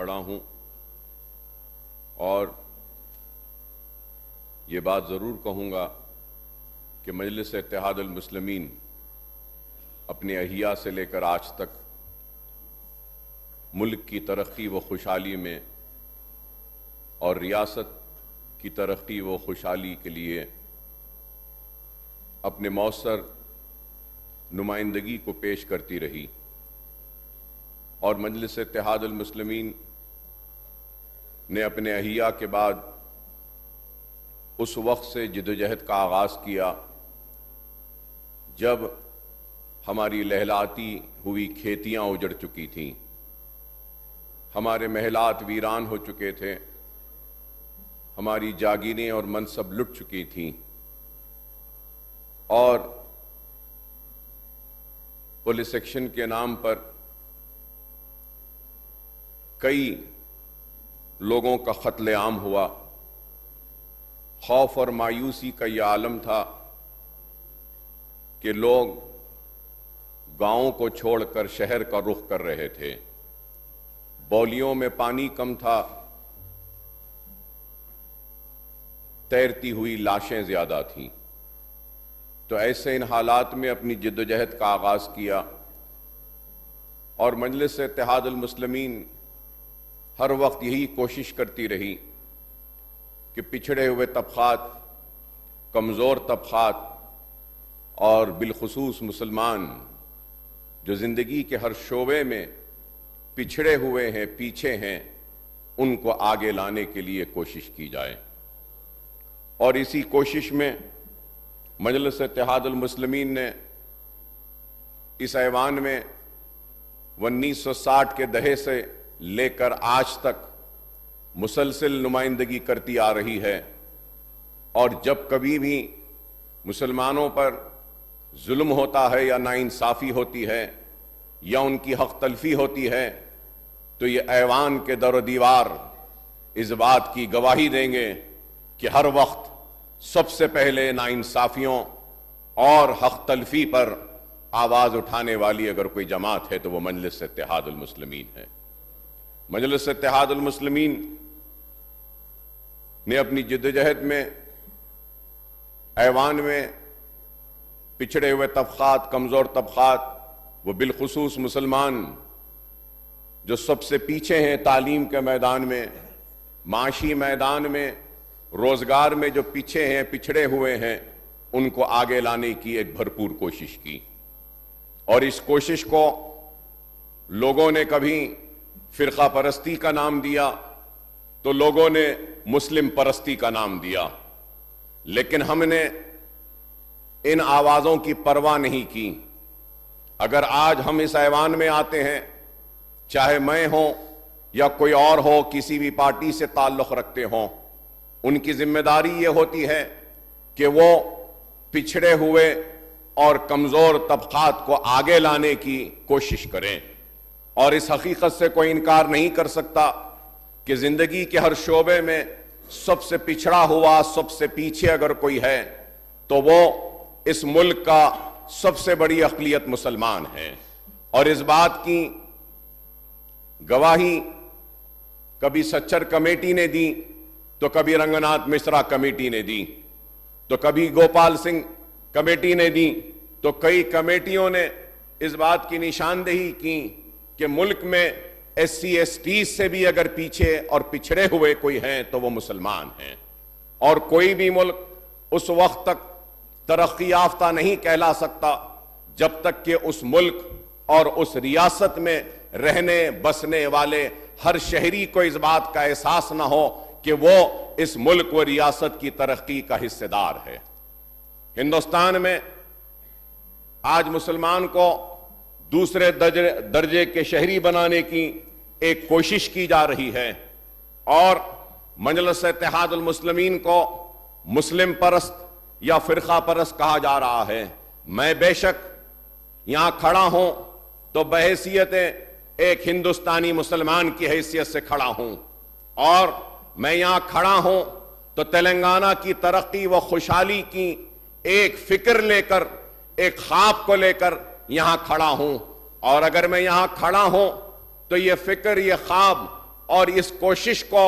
کھڑا ہوں اور یہ بات ضرور کہوں گا کہ مجلس اتحاد المسلمین اپنے احیا سے لے کر آج تک ملک کی ترقی و خوشحالی میں اور ریاست کی ترقی و خوشحالی کے لیے اپنے مؤثر نمائندگی کو پیش کرتی رہی، اور مجلس اتحاد المسلمین نے اپنے احیا کے بعد اس وقت سے جدوجہد کا آغاز کیا جب ہماری لہلاتی ہوئی کھیتیاں اجڑ چکی تھیں، ہمارے محلات ویران ہو چکے تھے، ہماری جاگیریں اور منصب لٹ چکی تھیں، اور پولیس ایکشن کے نام پر کئی لوگوں کا قتل عام ہوا۔ خوف اور مایوسی کا یہ عالم تھا کہ لوگ گاؤں کو چھوڑ کر شہر کا رخ کر رہے تھے، بولیوں میں پانی کم تھا، تیرتی ہوئی لاشیں زیادہ تھیں۔ تو ایسے ان حالات میں اپنی جدوجہد کا آغاز کیا، اور مجلس اتحاد المسلمین ہر وقت یہی کوشش کرتی رہی کہ پچھڑے ہوئے طبقات، کمزور طبقات اور بالخصوص مسلمان جو زندگی کے ہر شعبے میں پچھڑے ہوئے ہیں، پیچھے ہیں، ان کو آگے لانے کے لیے کوشش کی جائے۔ اور اسی کوشش میں مجلس اتحاد المسلمین نے اس ایوان میں 1960 کے دہے سے لے کر آج تک مسلسل نمائندگی کرتی آ رہی ہے، اور جب کبھی بھی مسلمانوں پر ظلم ہوتا ہے یا ناانصافی ہوتی ہے یا ان کی حق تلفی ہوتی ہے تو یہ ایوان کے در و دیوار اس بات کی گواہی دیں گے کہ ہر وقت سب سے پہلے ناانصافیوں اور حق تلفی پر آواز اٹھانے والی اگر کوئی جماعت ہے تو وہ مجلس اتحاد المسلمین ہے۔ مجلس اتحاد المسلمین نے اپنی جدوجہد میں ایوان میں پچھڑے ہوئے طبقات، کمزور طبقات، وہ بالخصوص مسلمان جو سب سے پیچھے ہیں تعلیم کے میدان میں، معاشی میدان میں، روزگار میں جو پیچھے ہیں، پچھڑے ہوئے ہیں، ان کو آگے لانے کی ایک بھرپور کوشش کی۔ اور اس کوشش کو لوگوں نے کبھی فرقہ پرستی کا نام دیا تو لوگوں نے مسلم پرستی کا نام دیا، لیکن ہم نے ان آوازوں کی پرواہ نہیں کی۔ اگر آج ہم اس ایوان میں آتے ہیں، چاہے میں ہوں یا کوئی اور ہو، کسی بھی پارٹی سے تعلق رکھتے ہوں، ان کی ذمہ داری یہ ہوتی ہے کہ وہ پچھڑے ہوئے اور کمزور طبقات کو آگے لانے کی کوشش کریں۔ اور اس حقیقت سے کوئی انکار نہیں کر سکتا کہ زندگی کے ہر شعبے میں سب سے پچھڑا ہوا، سب سے پیچھے اگر کوئی ہے تو وہ اس ملک کا سب سے بڑی اقلیت مسلمان ہے۔ اور اس بات کی گواہی کبھی سچر کمیٹی نے دی تو کبھی رنگناتھ مشرا کمیٹی نے دی، تو کبھی گوپال سنگھ کمیٹی نے دی، تو کئی کمیٹیوں نے اس بات کی نشاندہی کی کہ ملک میں ایس سی ایس ٹی سے بھی اگر پیچھے اور پچھڑے ہوئے کوئی ہیں تو وہ مسلمان ہیں، اور کوئی بھی ملک اس وقت تک ترقی یافتہ نہیں کہلا سکتا جب تک کہ اس ملک اور اس ریاست میں رہنے بسنے والے ہر شہری کو اس بات کا احساس نہ ہو کہ وہ اس ملک و ریاست کی ترقی کا حصہ دار ہے۔ ہندوستان میں آج مسلمان کو دوسرے درجے کے شہری بنانے کی ایک کوشش کی جا رہی ہے، اور مجلس اتحاد المسلمین کو مسلم پرست یا فرقہ پرست کہا جا رہا ہے۔ میں بے شک یہاں کھڑا ہوں تو بحیثیت ایک ہندوستانی مسلمان کی حیثیت سے کھڑا ہوں، اور میں یہاں کھڑا ہوں تو تلنگانہ کی ترقی و خوشحالی کی ایک فکر لے کر، ایک خواب کو لے کر یہاں کھڑا ہوں، اور اگر میں یہاں کھڑا ہوں تو یہ فکر، یہ خواب اور اس کوشش کو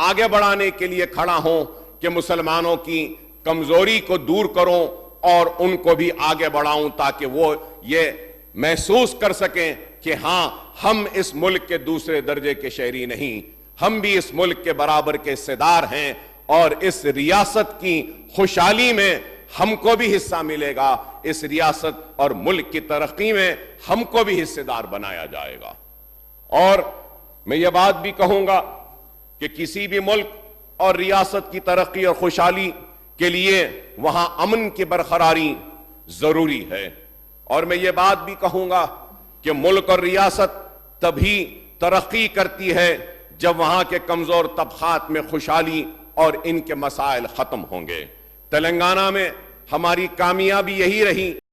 آگے بڑھانے کے لیے کھڑا ہوں کہ مسلمانوں کی کمزوری کو دور کروں اور ان کو بھی آگے بڑھاؤں تاکہ وہ یہ محسوس کر سکیں کہ ہاں ہم اس ملک کے دوسرے درجے کے شہری نہیں، ہم بھی اس ملک کے برابر کے حصے دار ہیں اور اس ریاست کی خوشحالی میں ہم کو بھی حصہ ملے گا، اس ریاست اور ملک کی ترقی میں ہم کو بھی حصے دار بنایا جائے گا۔ اور میں یہ بات بھی کہوں گا کہ کسی بھی ملک اور ریاست کی ترقی اور خوشحالی کے لیے وہاں امن کی برقراری ضروری ہے، اور میں یہ بات بھی کہوں گا کہ ملک اور ریاست تبھی ترقی کرتی ہے جب وہاں کے کمزور طبقات میں خوشحالی اور ان کے مسائل ختم ہوں گے۔ تلنگانہ میں ہماری کامیابی یہی رہی